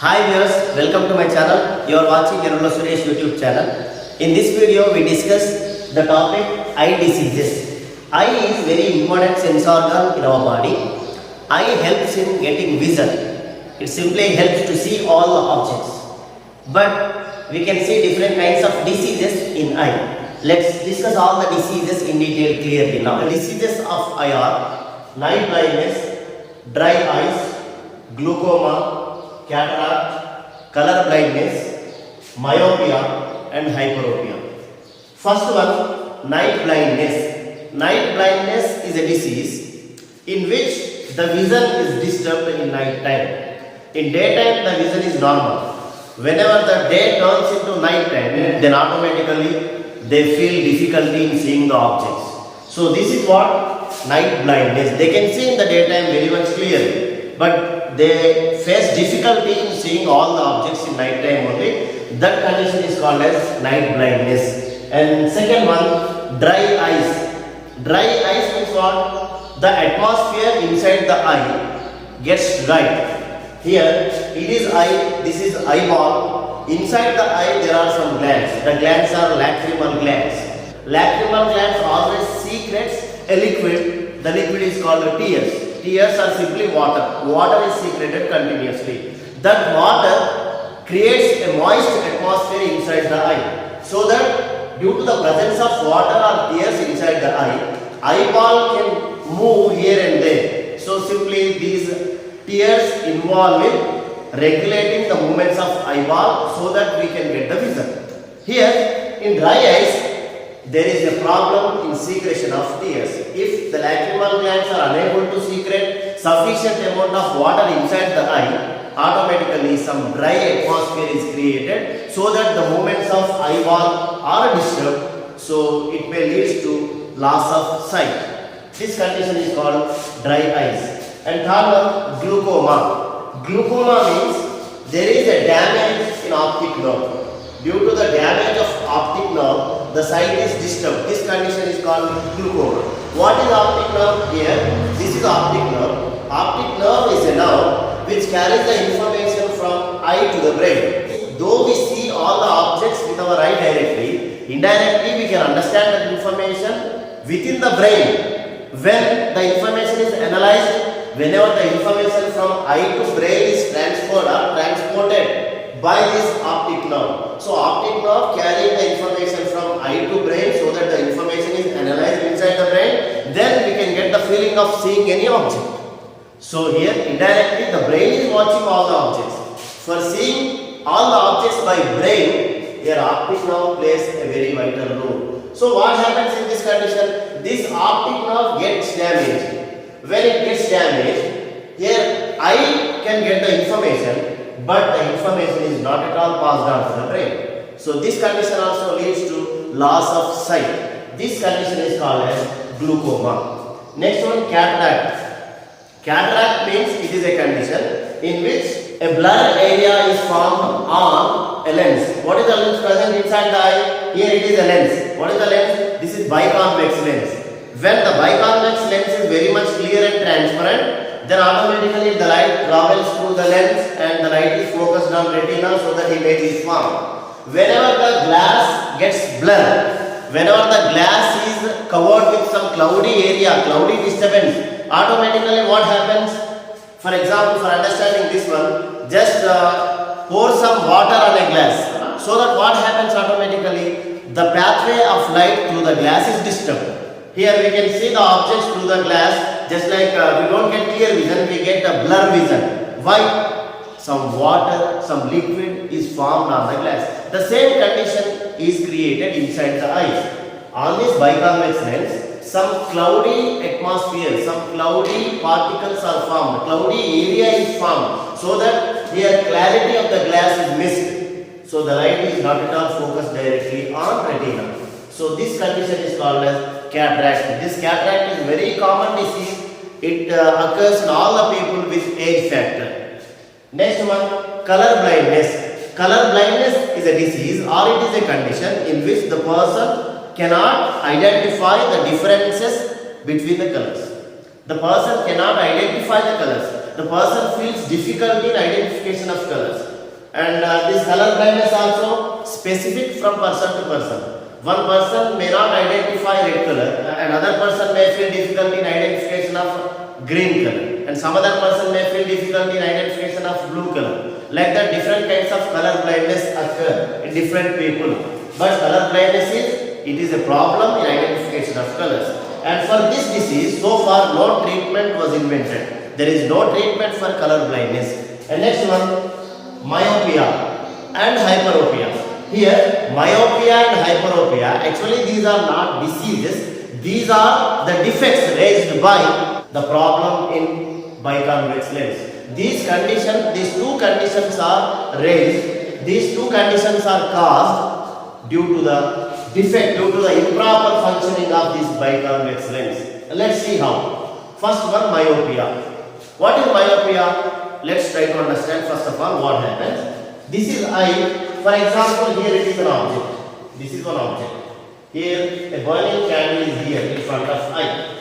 Hi viewers, welcome to my channel. You are watching Yarulla Suresh YouTube channel. In this video, we discuss the topic eye diseases. Eye is very important sense organ in our body. Eye helps in getting vision. It simply helps to see all the objects. But we can see different kinds of diseases in eye. Let's discuss all the diseases in detail clearly now. The diseases of eye are night blindness, dry eyes, glaucoma, cataract, color blindness, myopia and hyperopia. First one, night blindness. Night blindness is a disease in which the vision is disturbed in night time. In daytime the vision is normal. Whenever the day turns into night time, then automatically they feel difficulty in seeing the objects. So this is what night blindness. They can see in the daytime very much clearly, but they face difficulty in seeing all the objects in night time only. That condition is called as night blindness. And second one, dry eyes. Dry eyes means what? The atmosphere inside the eye gets dry. Here it is eye, this is eyeball. Inside the eye there are some glands. The glands are lacrimal glands. Lacrimal glands always secretes a liquid. The liquid is called tears. Tears are simply water. Water is secreted continuously. That water creates a moist atmosphere inside the eye. So that due to the presence of water or tears inside the eye, eyeball can move here and there. So simply these tears involve in regulating the movements of eyeball so that we can get the vision. Here in dry eyes, there is a problem in secretion of tears. If the lacrimal glands are unable to secrete sufficient amount of water inside the eye, automatically some dry atmosphere is created so that the movements of eyeball are disturbed. So it may lead to loss of sight. This condition is called dry eyes. And third one, glaucoma. Glaucoma means there is a damage in optic nerve. Due to the damage of optic nerve, the sight is disturbed. This condition is called glaucoma. What is optic nerve? Here, this is optic nerve. Optic nerve is a nerve which carries the information from eye to the brain. Though we see all the objects with our eye directly, indirectly we can understand that information within the brain. When the information is analyzed, whenever the information from eye to brain is transferred or transported by this optic nerve. So optic nerve carrying the information from eye to brain so that the information is analyzed inside the brain, then we can get the feeling of seeing any object. So here indirectly the brain is watching all the objects. For seeing all the objects by brain, here optic nerve plays a very vital role. So what happens in this condition? This optic nerve gets damaged. When it gets damaged, here eye can get the information, but the information is not at all passed on to the brain. So this condition also leads to loss of sight. This condition is called as glaucoma. Next one, cataract. Cataract means it is a condition in which a blur area is formed on a lens. What is the lens present inside the eye? Here it is a lens. What is the lens? This is biconvex lens. When the biconvex lens is very much clear and transparent, then automatically the light travels through the lens and the light is focused on retina so that image is formed. Whenever the glass gets blurred, whenever the glass is covered with some cloudy area, cloudy disturbance, automatically what happens? For example, for understanding this one, just pour some water on a glass. So that what happens automatically? The pathway of light through the glass is disturbed. Here we can see the objects through the glass, just like we don't get clear vision, we get a blur vision. Why? Some water, some liquid is formed on the glass. The same condition is created inside the eyes. On this biconvex lens, some cloudy atmosphere, some cloudy particles are formed, cloudy area is formed, so that here clarity of the glass is missed. So the light is not at all focused directly on retina. So this condition is called as cataract. This cataract is very common disease. It occurs in all the people with age factor. Next one, color blindness. Color blindness is a disease or it is a condition in which the person cannot identify the differences between the colors. The person cannot identify the colors. The person feels difficulty in identification of colors. this color blindness also specific from person to person. One person may not identify red color, another person may feel difficulty in identification of green color, and some other person may feel difficulty in identification of blue color. Like that, different kinds of color blindness occur in different people. But color blindness is a problem in identification of colors. And for this disease, so far no treatment was invented. There is no treatment for color blindness. And next one, myopia and hyperopia. Here, myopia and hyperopia, actually these are not diseases. These are the defects raised by the problem in biconvex lens. These two conditions are raised. These two conditions are caused due to the defect, due to the improper functioning of this biconvex lens. Let's see how. First one, myopia. What is myopia? Let's try to understand first of all what happens. This is eye. For example, here it is an object. This is one object. Here a burning candle is here in front of eye.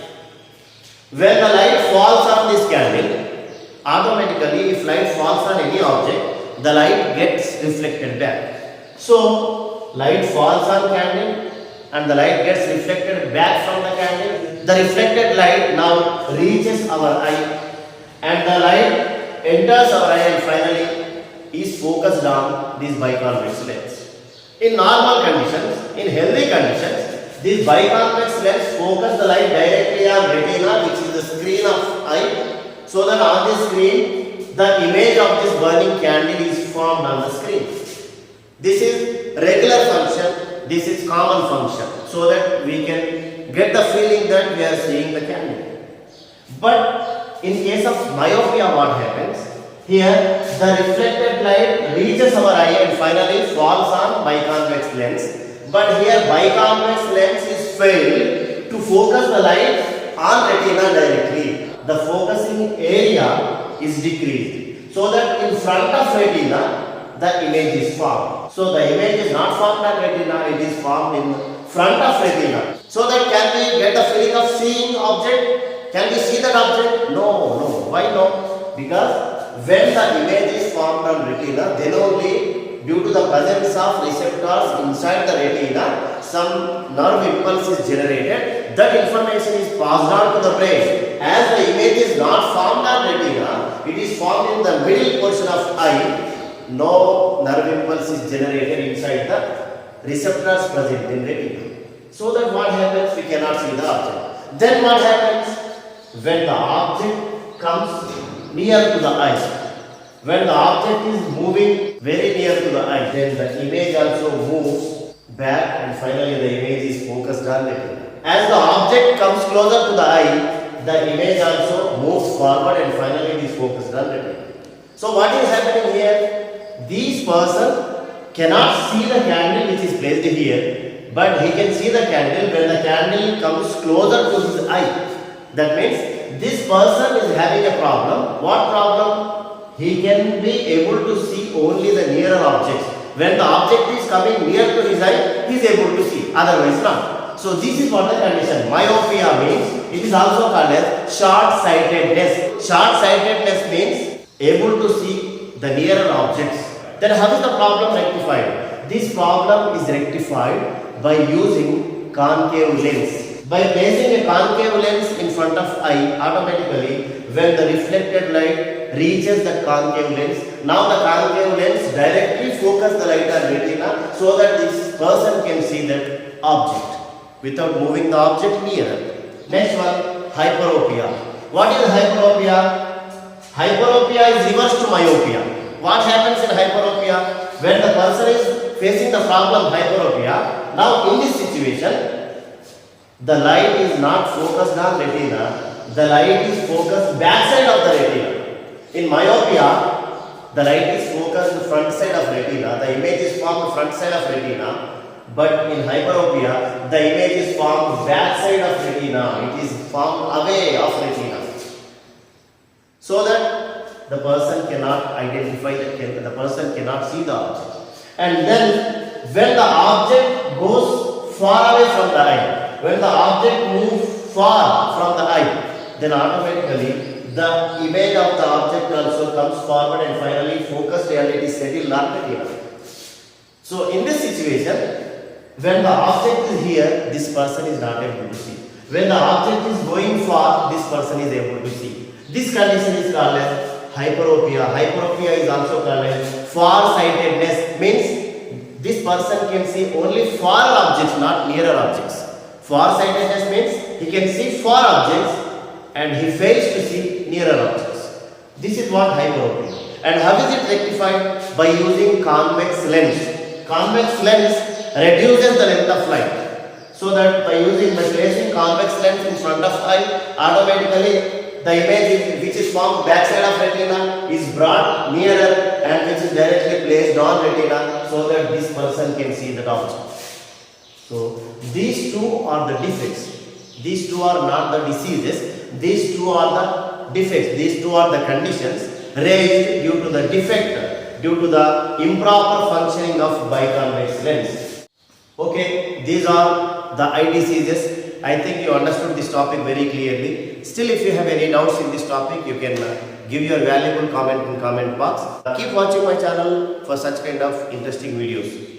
When the light falls on this candle, automatically if light falls on any object, the light gets reflected back. So light falls on candle and the light gets reflected back from the candle. The reflected light now reaches our eye and the light enters our eye and finally is focused on this biconvex lens. In normal conditions, in healthy conditions, this biconvex lens focuses the light directly on retina, which is the screen of eye, so that on this screen the image of this burning candle is formed on the screen. This is regular function, this is common function, so that we can get the feeling that we are seeing the candle. But in case of myopia, what happens? Here the reflected light reaches our eye and finally falls on biconvex lens. But here biconvex lens is failed to focus the light on retina directly. The focusing area is decreased, so that in front of retina the image is formed. So the image is not formed on retina, it is formed in front of retina. So that can we get the feeling of seeing object? Can we see that object? No. Why no? Because when the image is formed on retina, then only due to the presence of receptors inside the retina, some nerve impulse is generated. That information is passed on to the brain. As the image is not formed on retina, it is formed in the middle portion of eye. No nerve impulse is generated inside the receptors present in retina. So that what happens? We cannot see the object. Then what happens? When the object comes near to the eye, when the object is moving very near to the eye, then the image also moves back and finally the image is focused on retina. As the object comes closer to the eye, the image also moves forward and finally it is focused on retina. So what is happening here? This person cannot see the candle which is placed here, but he can see the candle when the candle comes closer to his eye. That means this person is having a problem. What problem? He can be able to see only the nearer objects. When the object is coming near to his eye, he is able to see, otherwise not. So this is what the condition. Myopia means, it is also called as short-sightedness. Short-sightedness means able to see the nearer objects. Then how is the problem rectified? This problem is rectified by using concave lens. By placing a concave lens in front of eye, automatically when the reflected light reaches the concave lens, now the concave lens directly focuses the light on retina so that this person can see that object without moving the object nearer. Next one, hyperopia. What is hyperopia? Hyperopia is reverse to myopia. What happens in hyperopia? When the person is facing the problem hyperopia, now in this situation, the light is not focused on retina, the light is focused backside of the retina. In myopia, the light is focused front side of retina, the image is formed front side of retina, but in hyperopia, the image is formed backside of retina, it is formed away of retina. So that the person cannot identify, the person cannot see the object. And then when the object goes far away from the eye, when the object moves far from the eye, then automatically the image of the object also comes forward and finally focused and it is settled on retina. So in this situation, when the object is here, this person is not able to see. When the object is going far, this person is able to see. This condition is called as hyperopia. Hyperopia is also called as far-sightedness. Means this person can see only far objects, not nearer objects. Far-sightedness means he can see far objects and he fails to see nearer objects. This is what hyperopia. And how is it rectified? By using convex lens. Convex lens reduces the length of light. So that by placing convex lens in front of eye, automatically the image which is formed backside of retina is brought nearer and which is directly placed on retina so that this person can see the object. So these two are the defects. These two are not the diseases. These two are the defects. These two are the conditions raised due to the defect, due to the improper functioning of biconvex lens. Okay, these are the eye diseases. I think you understood this topic very clearly. Still, if you have any doubts in this topic, you can give your valuable comment in comment box. Keep watching my channel for such kind of interesting videos.